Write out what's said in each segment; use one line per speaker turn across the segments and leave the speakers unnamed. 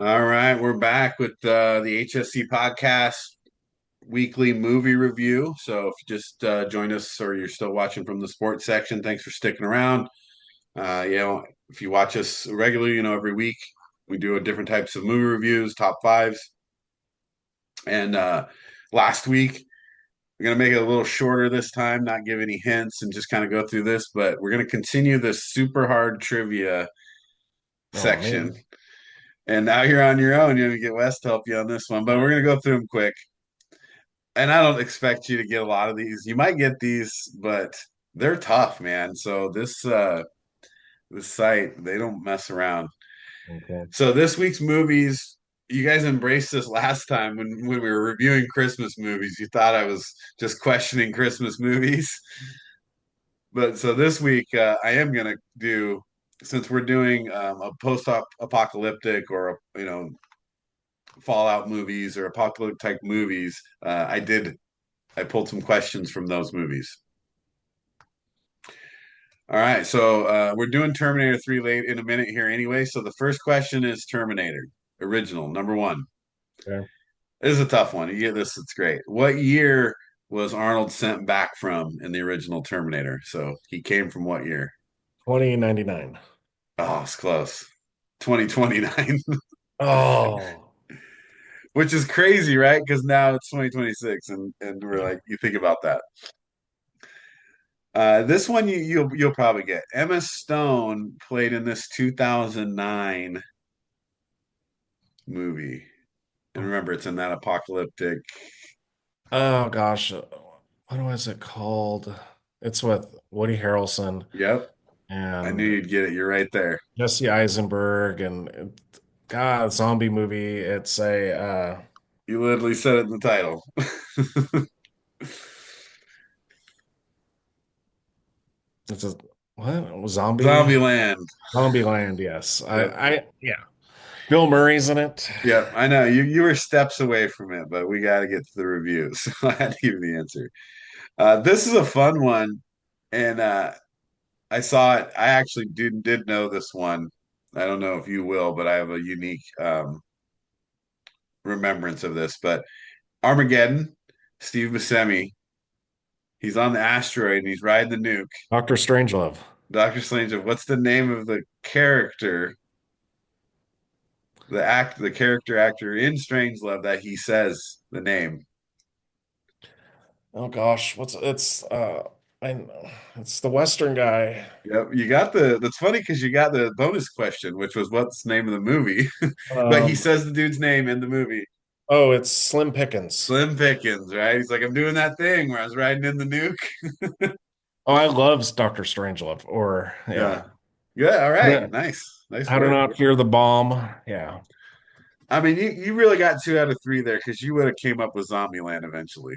All right, we're back with the HSC Podcast Weekly Movie Review. So if you just joined us or you're still watching from the sports section, thanks for sticking around. If you watch us regularly, every week we do a different types of movie reviews, top fives. And last week we're gonna make it a little shorter this time, not give any hints, and just kind of go through this. But we're gonna continue this super hard trivia
Oh
section.
man.
And now you're on your own. You're gonna get Wes to help you on this one, but we're gonna go through them quick. And I don't expect you to get a lot of these. You might get these, but they're tough, man. So this site, they don't mess around.
Okay.
So this week's movies, you guys embraced this last time when we were reviewing Christmas movies. You thought I was just questioning Christmas movies. But so this week, I am gonna do, since we're doing a post-apocalyptic or Fallout movies or apocalyptic type movies. I pulled some questions from those movies. All right, so we're doing Terminator 3 late in a minute here anyway. So the first question is Terminator, original, number one.
Yeah.
This is a tough one. You get this, it's great. What year was Arnold sent back from in the original Terminator? So he came from what year?
2099.
Oh, it's close. 2029,
Oh,
which is crazy, right? Because now it's 2026, and we're
yeah.
like, you think about that. This one you'll probably get. Emma Stone played in this 2009 movie, and remember, it's in that apocalyptic.
Oh gosh. What was it called? It's with Woody Harrelson
Yep, I knew
and
you'd get it. You're right there.
Jesse Eisenberg and God, zombie movie. It's a
You literally said it in the title.
it's a what? Zombie
Zombieland.
Land, yes.
Yep,
I yeah. Bill Murray's in it.
yep. I know you were steps away from it, but we got to get to the review, so I had to give you the answer. This is a fun one, and I saw it. I actually did know this one. I don't know if you will, but I have a unique remembrance of this. But Armageddon, Steve Buscemi, he's on the asteroid and he's riding the nuke.
Dr. Strangelove.
Doctor Strange, what's the name of the character, the character actor in Strangelove that he says the name?
Oh gosh, what's I it's the Western guy.
Yep, you got the. That's funny because you got the bonus question, which was what's the name of the movie, but he
Um,
says the dude's name in the movie.
oh, it's Slim Pickens.
Slim Pickens, right? He's like, I'm doing that thing where I was riding in the nuke.
Oh, I love Dr. Strangelove. Or yeah,
Yeah. Yeah. All
how
right.
to,
Nice. Nice
how to
work.
not fear the bomb. Yeah,
I mean, you really got 2 out of 3 there because you would have came up with Zombieland eventually.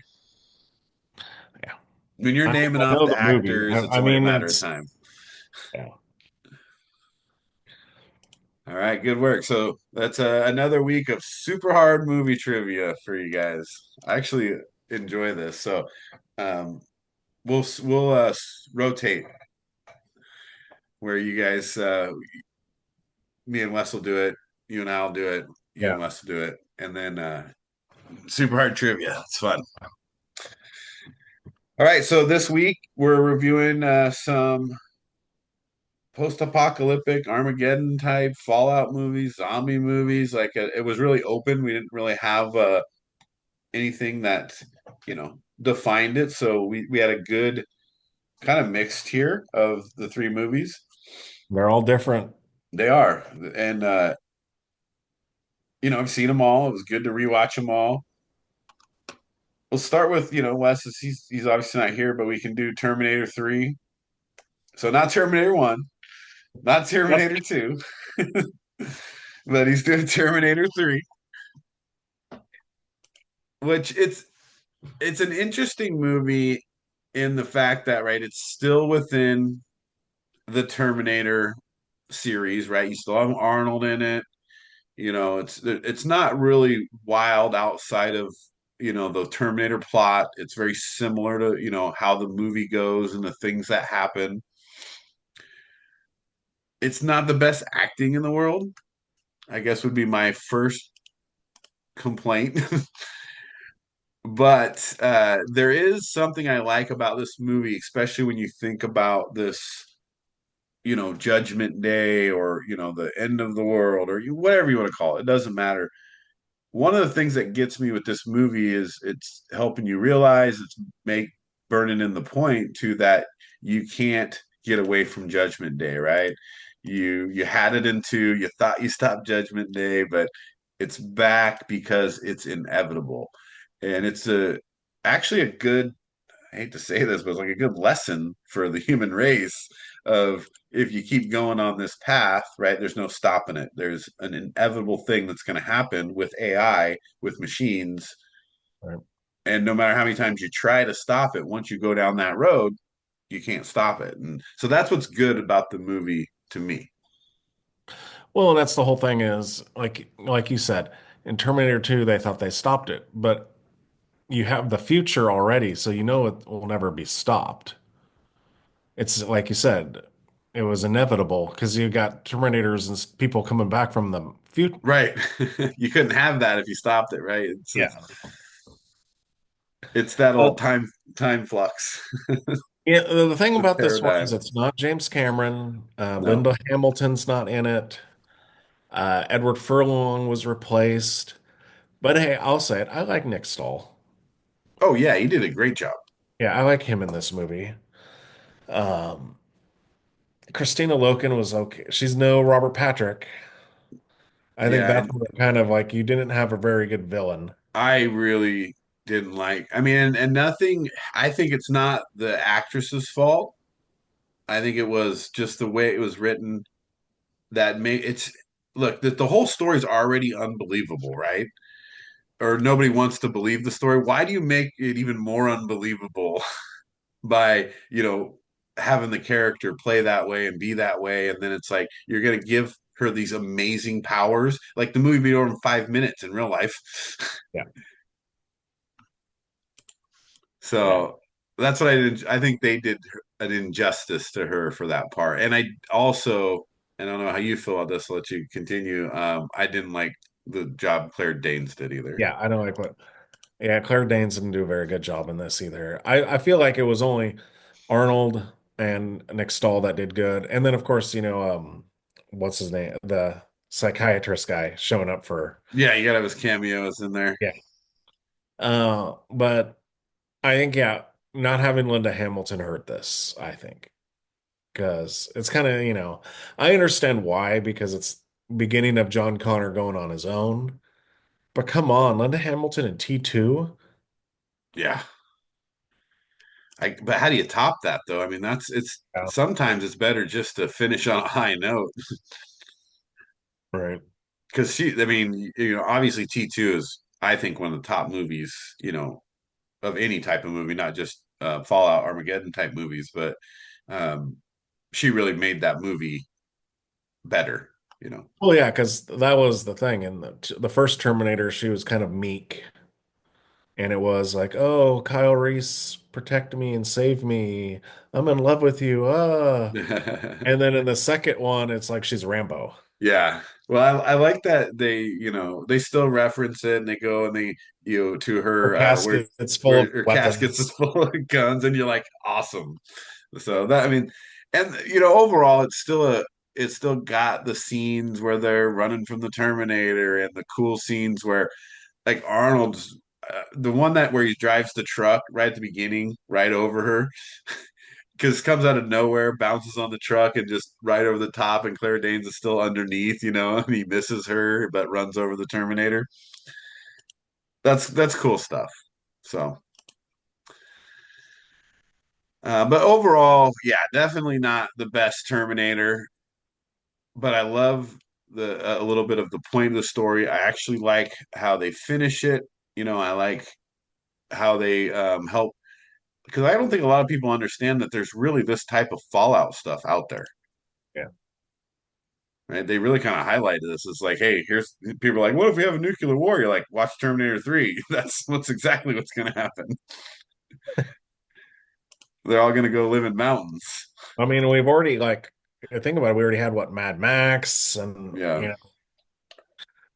yeah.
When you're naming
I
off
know
the
the movie.
actors, it's
I
only a
mean,
matter of
it's
time.
yeah.
All right. Good work. So that's another week of super hard movie trivia for you guys. I actually enjoy this. So um, we'll rotate where you guys, me and Wes will do it. You and I'll do it. You
Yeah.
and Wes will do it. And then super hard trivia. It's fun. All right, so this week we're reviewing some post-apocalyptic Armageddon type Fallout movies, zombie movies. Like it was really open. We didn't really have anything that defined it. So we had a good kind of mixed here of the 3 movies.
They're all different.
They are, and I've seen them all. It was good to rewatch them all. We'll start with Wes. He's obviously not here, but we can do Terminator 3. So not Terminator 1, not
Yep.
Terminator 2. But he's doing Terminator 3, which it's an interesting movie in the fact that right, it's still within the Terminator series, right? You still have Arnold in it. It's not really wild outside of the Terminator plot. It's very similar to how the movie goes and the things that happen. It's not the best acting in the world, I guess would be my first complaint. But there is something I like about this movie, especially when you think about this, Judgment Day, or the end of the world, or whatever you want to call it. It doesn't matter. One of the things that gets me with this movie is it's helping you realize, it's make burning in the point to that you can't get away from Judgment Day, right? You had it into, you thought you stopped Judgment Day, but it's back because it's inevitable. And it's a actually a good, I hate to say this, but it's like a good lesson for the human race of, if you keep going on this path, right, there's no stopping it. There's an inevitable thing that's going to happen with AI, with machines.
Right.
And no matter how many times you try to stop it, once you go down that road, you can't stop it. And so that's what's good about the movie to me.
Well, and that's the whole thing is like you said, in Terminator 2, they thought they stopped it, but you have the future already, so you know it will never be stopped. It's like you said, it was inevitable because you got Terminators and people coming back from the future.
Right. You couldn't have that if you stopped it, right?
Yeah.
It's that old
Well,
time flux,
yeah, the thing
the
about this one is
paradigm.
it's not James Cameron.
No.
Linda Hamilton's not in it. Edward Furlong was replaced. But hey, I'll say it. I like Nick Stahl.
Oh yeah, he did a great job.
Yeah, I like him in this movie. Um, Christina Loken was okay. She's no Robert Patrick. I think
Yeah,
that's
and
where kind of like you didn't have a very good villain.
I really didn't like. I mean, and nothing. I think it's not the actress's fault. I think it was just the way it was written that made it's. Look, the whole story is already unbelievable, right? Or nobody wants to believe the story. Why do you make it even more unbelievable by, having the character play that way and be that way? And then it's like you're gonna give her these amazing powers. Like the movie be over in 5 minutes in real life.
Yeah, yeah,
So that's what I did. I think they did an injustice to her for that part. And I also, I don't know how you feel about this. I'll let you continue. I didn't like the job Claire Danes did either.
yeah. I don't like what. Yeah, Claire Danes didn't do a very good job in this either. I feel like it was only Arnold and Nick Stahl that did good, and then of course what's his name, the psychiatrist guy showing up for.
Yeah, you gotta have his cameos in there.
Yeah. But I think yeah, not having Linda Hamilton hurt this. I think because it's kind of I understand why because it's beginning of John Connor going on his own. But come on, Linda Hamilton in T2.
Yeah. But how do you top that though? I mean, it's
Yeah.
sometimes it's better just to finish on a high note
Right.
because I mean, obviously T2 is, I think, one of the top movies, of any type of movie, not just Fallout, Armageddon type movies, but um, she really made that movie better.
Well, yeah, because that was the thing. In the first Terminator, she was kind of meek, and it was like, "Oh, Kyle Reese, protect me and save me. I'm in love with you." And then in the second one, it's like she's Rambo.
Yeah. Well, I like that they still reference it, and they go and they, to
Her
her, where
casket's full of
her caskets is
weapons.
full of guns, and you're like, awesome. So that, I mean, and overall, it's still got the scenes where they're running from the Terminator, and the cool scenes where, like, Arnold's, the one that where he drives the truck right at the beginning, right over her, because it comes out of nowhere, bounces on the truck, and just right over the top, and Claire Danes is still underneath, and he misses her, but runs over the Terminator. That's cool stuff. So, but overall, yeah, definitely not the best Terminator, but I love a little bit of the point of the story. I actually like how they finish it. I like how they help, because I don't think a lot of people understand that there's really this type of Fallout stuff out there.
Yeah.
Right? They really kind of highlighted this. It's like, hey, here's people are like, what if we have a nuclear war? You're like, watch Terminator 3. That's exactly what's going to happen. They're all going to go live in mountains.
I mean, we've already like think about it. We already had what Mad Max, and
Yeah.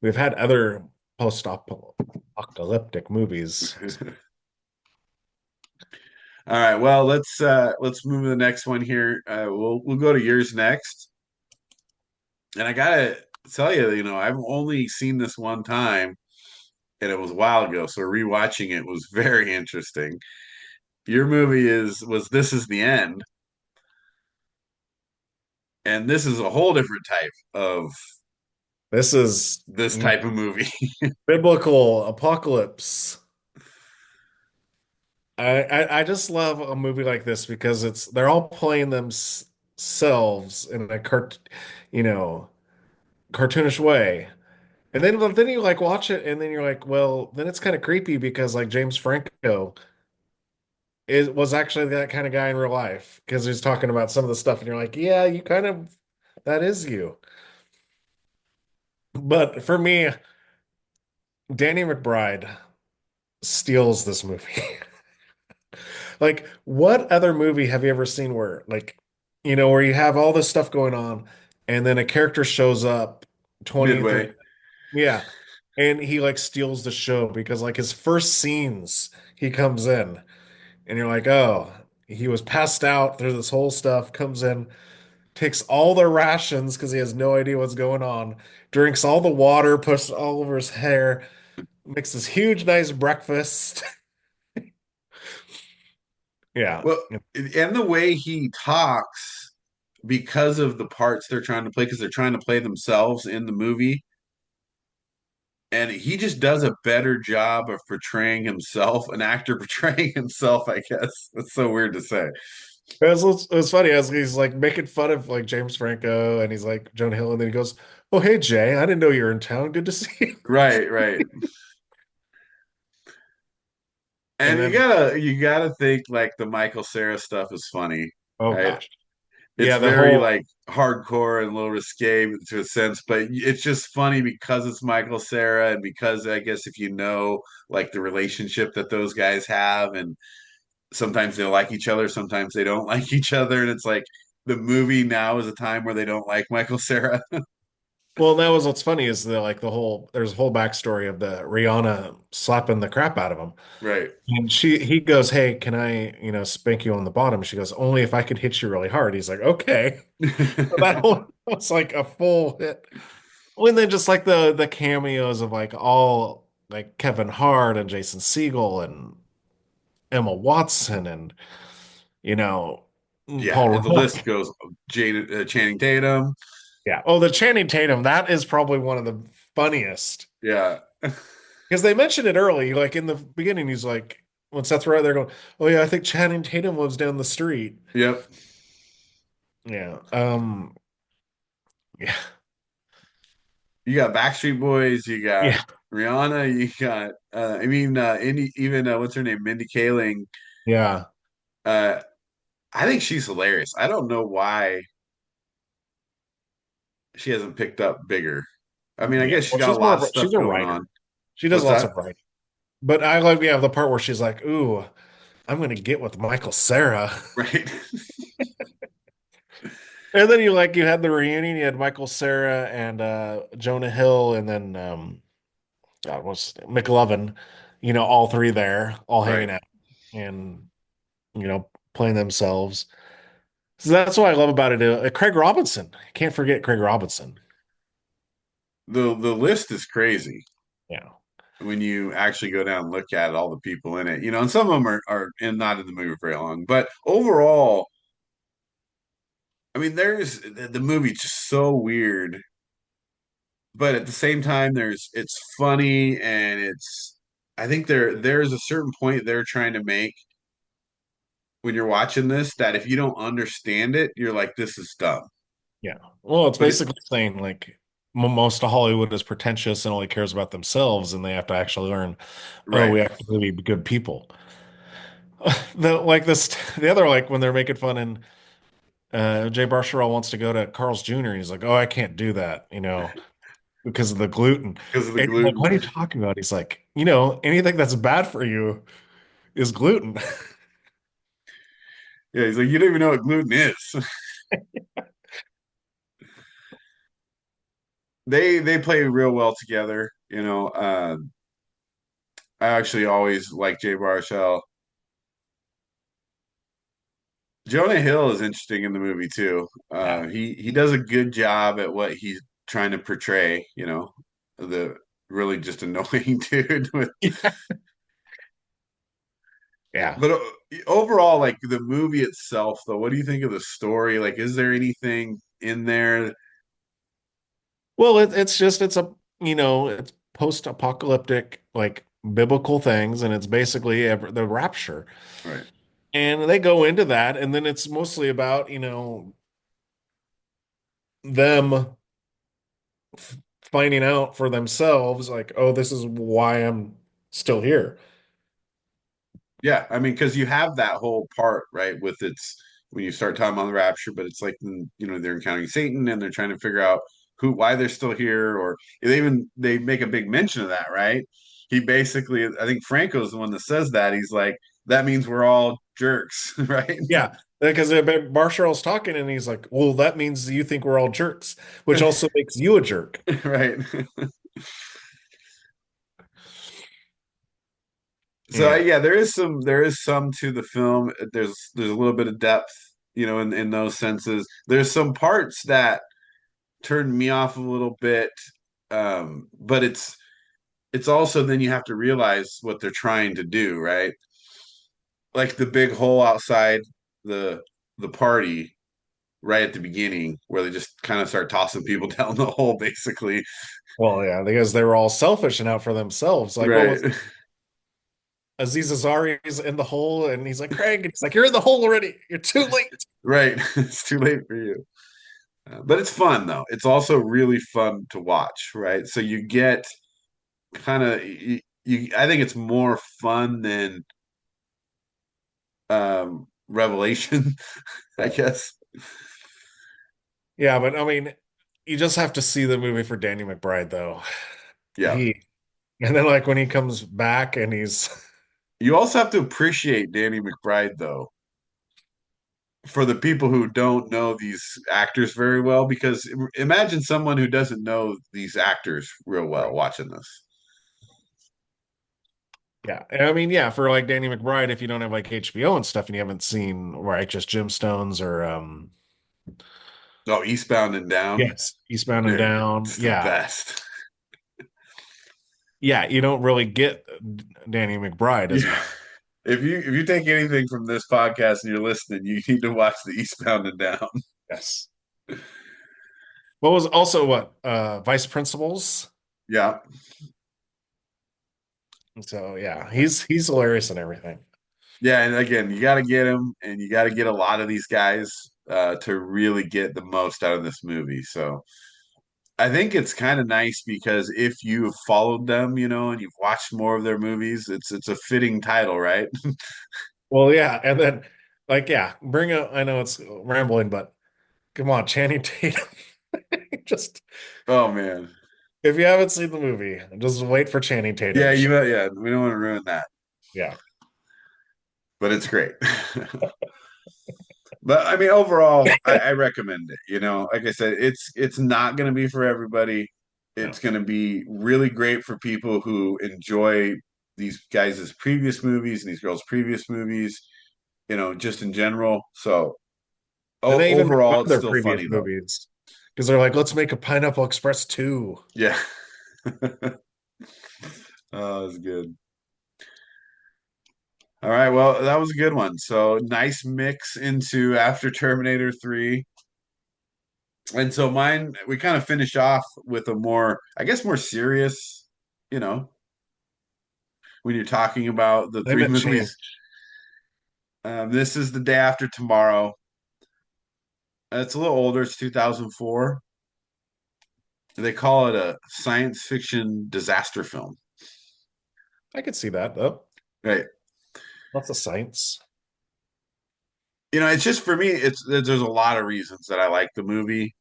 we've had other post-apocalyptic movies.
All right, well, let's move to the next one here. We'll go to yours next. And I gotta tell you, I've only seen this one time, and it was a while ago, so rewatching it was very interesting. Your movie was This Is the End, and this is a whole different type of
This is
this type of movie.
biblical apocalypse. I just love a movie like this because they're all playing themselves in a you know, cartoonish way. And then you like watch it and then you're like, well, then it's kind of creepy because like James Franco was actually that kind of guy in real life because he's talking about some of the stuff and you're like, yeah, you kind of that is you. But for me, Danny McBride steals this movie. Like, what other movie have you ever seen where, like, where you have all this stuff going on and then a character shows up 20, 30,
Midway.
yeah, and he like steals the show because like his first scenes, he comes in and you're like, oh, he was passed out through this whole stuff, comes in, takes all the rations because he has no idea what's going on, drinks all the water, puts it all over his hair, makes this huge, nice breakfast. Yeah.
Well, and the way he talks because of the parts they're trying to play, because they're trying to play themselves in the movie, and he just does a better job of portraying himself, an actor portraying himself, I guess. That's so weird to say.
It was funny as he's like making fun of like James Franco and he's like Jonah Hill, and then he goes, "Oh, hey Jay, I didn't know you were in town. Good to see you."
Right, right.
And
And you
then,
gotta you gotta think like the Michael Cera stuff is funny,
oh
right?
gosh,
It's
yeah, the
very
whole
like hardcore and a little risque to a sense, but it's just funny because it's Michael Cera and because I guess if you know like the relationship that those guys have, and sometimes they like each other, sometimes they don't like each other, and it's like the movie now is a time where they don't like Michael Cera.
well, that was what's funny is there's a whole backstory of the Rihanna slapping the crap out of him,
Right.
and he goes, "Hey, can I spank you on the bottom?" She goes, "Only if I could hit you really hard." He's like, "Okay." So that whole was like a full hit. When then just like the cameos of like all like Kevin Hart and Jason Segel and Emma Watson and you know
Yeah,
Paul
and the
Rudd.
list goes Channing Tatum.
Yeah. Oh, the Channing Tatum, that is probably one of the funniest
Yeah.
because they mentioned it early, like in the beginning. He's like, when Seth right there going, "Oh yeah, I think Channing Tatum lives down the street."
Yep.
Yeah. Yeah.
You got Backstreet Boys, you got
Yeah.
Rihanna, you got even what's her name, Mindy Kaling.
Yeah.
Uh, I think she's hilarious. I don't know why she hasn't picked up bigger. I mean, I
Yeah.
guess she's
Well,
got a lot of stuff
she's a
going
writer.
on.
She does
What's
lots
that?
of writing. But I like the part where she's like, "Ooh, I'm gonna get with Michael Cera."
Right.
And then you had the reunion, you had Michael Cera and Jonah Hill and then God was McLovin, all three there, all
Right.
hanging out and playing themselves. So that's what I love about it. Craig Robinson. Can't forget Craig Robinson.
The list is crazy
Yeah.
when you actually go down and look at all the people in it. And some of them are not in the movie very long. But overall, I mean, the movie's just so weird, but at the same time, it's funny and I think there's a certain point they're trying to make when you're watching this that if you don't understand it, you're like, this is dumb.
Yeah. Well, it's
But it
basically saying like most of Hollywood is pretentious and only cares about themselves, and they have to actually learn, oh,
right.
we have to be good people. The other like when they're making fun and Jay Baruchel wants to go to Carl's Jr. and he's like, "Oh, I can't do that, because of the gluten."
Because of the
And you're like,
gluten.
"What are you talking about?" He's like, anything that's bad for you is gluten."
Yeah, he's like, you don't even know what gluten is. they play real well together. I actually always like Jay Baruchel. Jonah Hill is interesting in the movie too.
Yeah.
He does a good job at what he's trying to portray. The really just annoying dude with.
Yeah.
But overall, like the movie itself, though, what do you think of the story? Like, is there anything in there?
Well, it's a, it's post-apocalyptic, like biblical things, and it's basically the rapture.
Right.
And they go into that, and then it's mostly about, them finding out for themselves, like, oh, this is why I'm still here.
Yeah, I mean, because you have that whole part, right, with its when you start talking about the rapture, but it's like they're encountering Satan and they're trying to figure out why they're still here, or they make a big mention of that, right? He basically, I think Franco's the one that says that. He's like, that means we're all jerks, right?
Yeah, because Marshall's talking, and he's like, well, that means you think we're all jerks, which also makes you a jerk.
Right. So
Yeah.
yeah, there is some to the film. There's a little bit of depth, in those senses. There's some parts that turned me off a little bit, but it's also then you have to realize what they're trying to do, right? Like the big hole outside the the party right at the beginning, where they just kind of start tossing people down the hole, basically.
Well, yeah, because they were all selfish and out for themselves. Like, what
Right,
was Aziz Ansari's in the hole, and he's like, Craig, and he's like, you're in the hole already. You're too late.
right. It's too late for you. But it's fun though. It's also really fun to watch, right? So you get kind of I think it's more fun than Revelation, I
Right.
guess.
Yeah, but I mean, you just have to see the movie for Danny McBride, though.
Yeah.
He and then like when he comes back and he's
You also have to appreciate Danny McBride though, for the people who don't know these actors very well, because imagine someone who doesn't know these actors real well
right.
watching this.
Yeah, and I mean, yeah, for like Danny McBride, if you don't have like HBO and stuff, and you haven't seen Righteous Gemstones or
Oh, Eastbound and Down.
yes, Eastbound and
Dude,
Down,
it's the
yeah,
best.
yeah, you don't really get Danny McBride as
Yeah.
much.
If you take anything from this podcast and you're listening, you need to watch the Eastbound and Down.
Yes. What was also what Vice Principals?
Yeah.
So yeah, he's hilarious and everything.
Yeah, and again, you got to get him, and you got to get a lot of these guys to really get the most out of this movie. So I think it's kind of nice because if you've followed them, and you've watched more of their movies, it's a fitting title, right?
Well, yeah, and then like yeah, bring up. I know it's rambling, but come on, Channing Tatum. Just
Oh man,
if you haven't seen the movie, just wait for Channing Tatum
yeah,
to show.
yeah. We don't want to ruin that,
Yeah.
but it's great. But I mean, overall, I recommend it. Like I said, it's not going to be for everybody. It's
No.
going to be really great for people who enjoy these guys' previous movies and these girls' previous movies. Just in general. So
And they even
overall,
reviewed
it's
their
still
previous
funny though.
movies because they're like, let's make a Pineapple Express 2.
Yeah. Oh, that's good. All right. Well, that was a good one. So nice mix into after Terminator 3. And so mine, we kind of finish off with a more, I guess, more serious, you know, when you're talking about the three
Climate change.
movies. This is The Day After Tomorrow. It's a little older. It's 2004. They call it a science fiction disaster film.
I could see that though.
Right.
Lots of science.
It's just for me, there's a lot of reasons that I like the movie.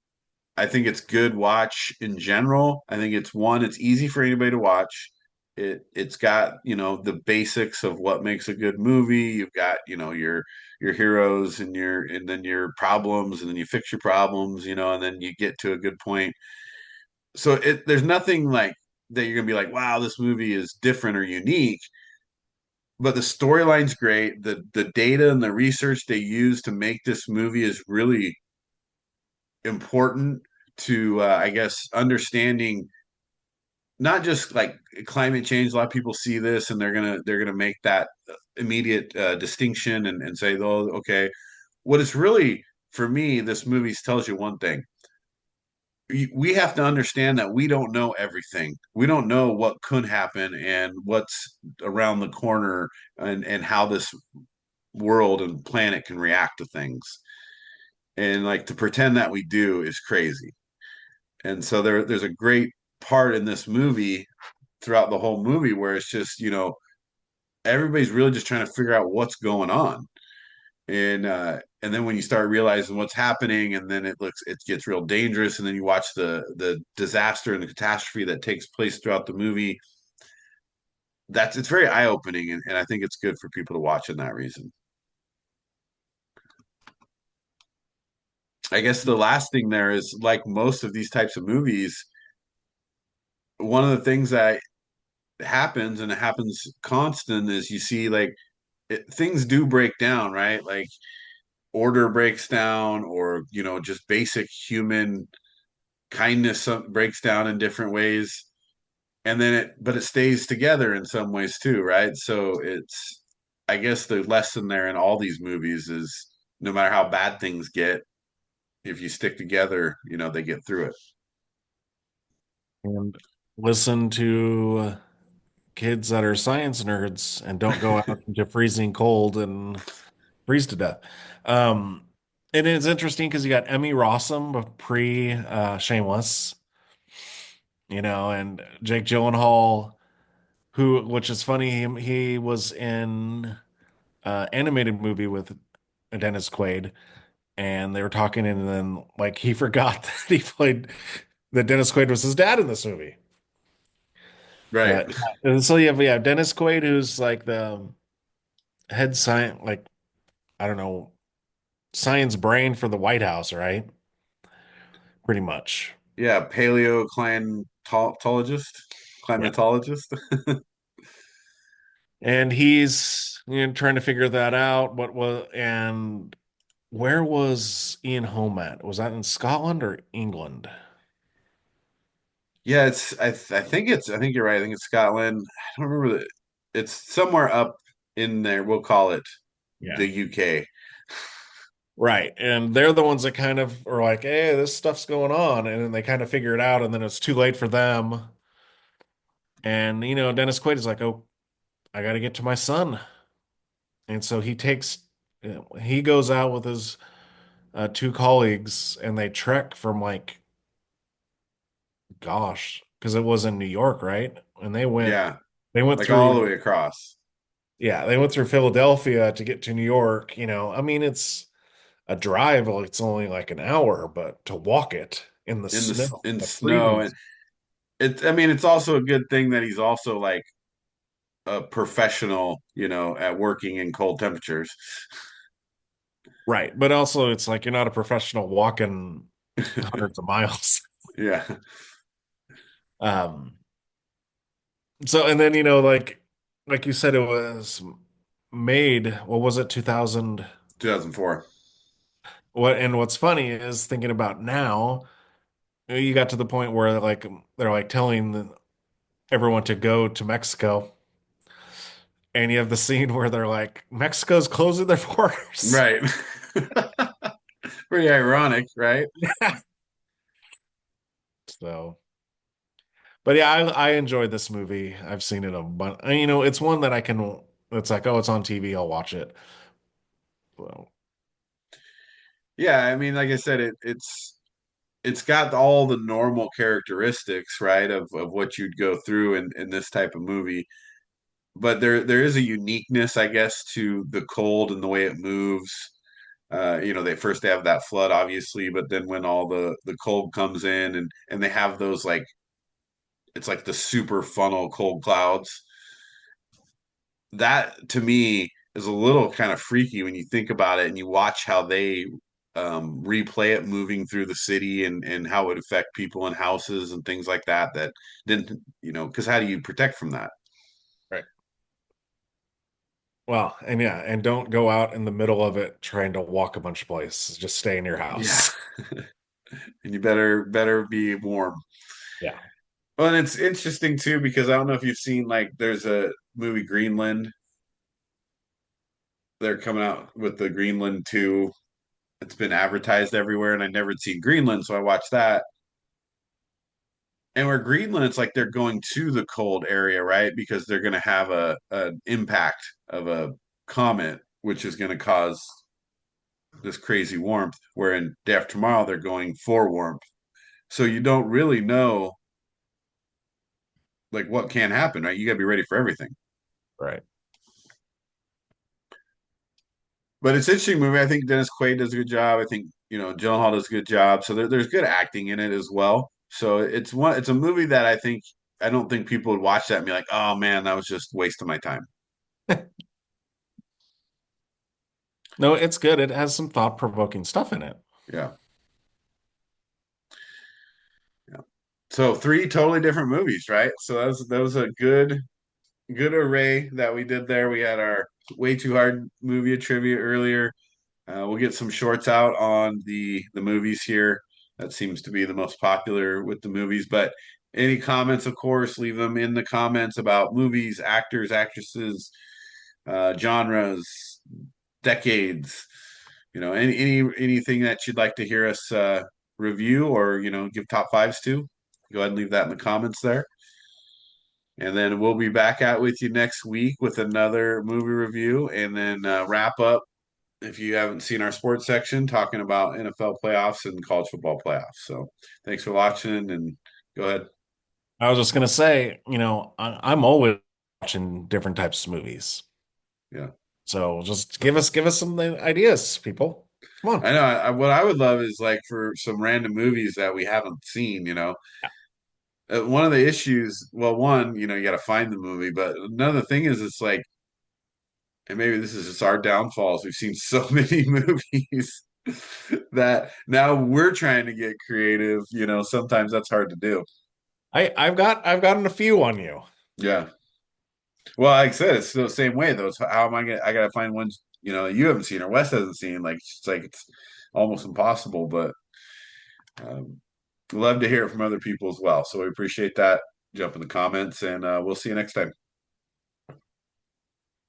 I think it's good watch in general. I think it's easy for anybody to watch. It's got, the basics of what makes a good movie. You've got, your heroes and then your problems, and then you fix your problems, and then you get to a good point. So there's nothing like that you're gonna be like, wow, this movie is different or unique. But the storyline's great. The data and the research they use to make this movie is really important to I guess understanding not just like climate change. A lot of people see this and they're gonna make that immediate distinction and say, oh, okay. What it's really for me, this movie tells you one thing: we have to understand that we don't know everything. We don't know what could happen and what's around the corner and how this world and planet can react to things. And like to pretend that we do is crazy. And so there's a great part in this movie throughout the whole movie where it's just, everybody's really just trying to figure out what's going on. And then when you start realizing what's happening, and then it gets real dangerous, and then you watch the disaster and the catastrophe that takes place throughout the movie. It's very eye opening, and I think it's good for people to watch in that reason. I guess the last thing there is like most of these types of movies, one of the things that happens and it happens constant is you see like things do break down, right? Like order breaks down, or just basic human kindness breaks down in different ways, and then it stays together in some ways too, right? So it's, I guess the lesson there in all these movies is no matter how bad things get, if you stick together, they get through it.
And listen to kids that are science nerds and don't go out into freezing cold and freeze to death. Um, and it's interesting because you got Emmy Rossum of pre Shameless, and Jake Gyllenhaal, which is funny, he was in animated movie with Dennis Quaid, and they were talking, and then like he forgot that that Dennis Quaid was his dad in this movie.
Right.
But and so you have Dennis Quaid, who's like the head science, like I don't know, science brain for the White House, right? Pretty much.
Yeah,
Yeah.
climatologist.
And he's trying to figure that out. Where was Ian Holm at? Was that in Scotland or England?
Yeah, I think you're right. I think it's Scotland. I don't remember it's somewhere up in there. We'll call it
Yeah.
the UK.
Right. And they're the ones that kind of are like, hey, this stuff's going on. And then they kind of figure it out, and then it's too late for them. And, Dennis Quaid is like, oh, I got to get to my son. And so he goes out with his two colleagues, and they trek from like, gosh, because it was in New York, right? And
Yeah,
they went
like all the
through,
way across
yeah, they went through Philadelphia to get to New York. I mean, it's a drive, like it's only like an hour, but to walk it in the snow,
in
the
snow,
freezing,
and I mean, it's also a good thing that he's also like a professional, at working in cold temperatures.
right? But also, it's like you're not a professional walking hundreds of miles.
Yeah,
Um, so and then like you said, it was made. What was it, 2000?
2004.
What's funny is thinking about now, you got to the point where like they're like telling everyone to go to Mexico, and you have the scene where they're like, Mexico's closing their borders.
Right. Pretty ironic, right?
So, but yeah, I enjoyed this movie. I've seen it a bunch. It's one that I can. It's like, oh, it's on TV. I'll watch it. Well,
Yeah, I mean, like I said, it's got all the normal characteristics, right, of what you'd go through in this type of movie. But there is a uniqueness, I guess, to the cold and the way it moves. They have that flood, obviously, but then when all the cold comes in and they have those like it's like the super funnel cold clouds. That to me is a little kind of freaky when you think about it and you watch how they replay it moving through the city and how it would affect people in houses and things like that that didn't, because how do you protect from that?
Right. Well, and yeah, and don't go out in the middle of it trying to walk a bunch of places. Just stay in your
Yeah.
house.
And you better be warm.
Yeah.
Well, and it's interesting too because I don't know if you've seen, like, there's a movie Greenland. They're coming out with the Greenland 2. It's been advertised everywhere, and I'd never seen Greenland, so I watched that. And where Greenland, it's like they're going to the cold area, right? Because they're going to have a an impact of a comet, which is going to cause this crazy warmth. Where in Day After Tomorrow, they're going for warmth. So you don't really know like what can happen, right? You got to be ready for everything.
Right.
But it's an interesting movie. I think Dennis Quaid does a good job. I think Gyllenhaal does a good job. So there's good acting in it as well. So it's a movie that I don't think people would watch that and be like, oh man, that was just a waste of my time.
No, it's good. It has some thought-provoking stuff in it.
Yeah, yeah. So three totally different movies, right? So that was a good array that we did there. We had our way too hard movie trivia earlier. We'll get some shorts out on the movies here. That seems to be the most popular with the movies. But any comments, of course, leave them in the comments about movies, actors, actresses, genres, decades. Anything that you'd like to hear us review or give top fives to. Go ahead and leave that in the comments there. And then we'll be back out with you next week with another movie review and then wrap up if you haven't seen our sports section, talking about NFL playoffs and college football playoffs. So thanks for watching and go ahead.
I was just gonna say, I'm always watching different types of movies.
Yeah.
So just give us some ideas, people. Come on.
I know. What I would love is like for some random movies that we haven't seen. One of the issues, well, one, you got to find the movie, but another thing is it's like, and maybe this is just our downfalls. We've seen so many movies that now we're trying to get creative. Sometimes that's hard to do.
I've gotten a few on you.
Yeah. Well, like I said, it's the same way though. So how am I gonna? I gotta find ones you haven't seen or Wes hasn't seen. It's almost impossible. But um, love to hear it from other people as well. So we appreciate that. Jump in the comments, and we'll see you next time.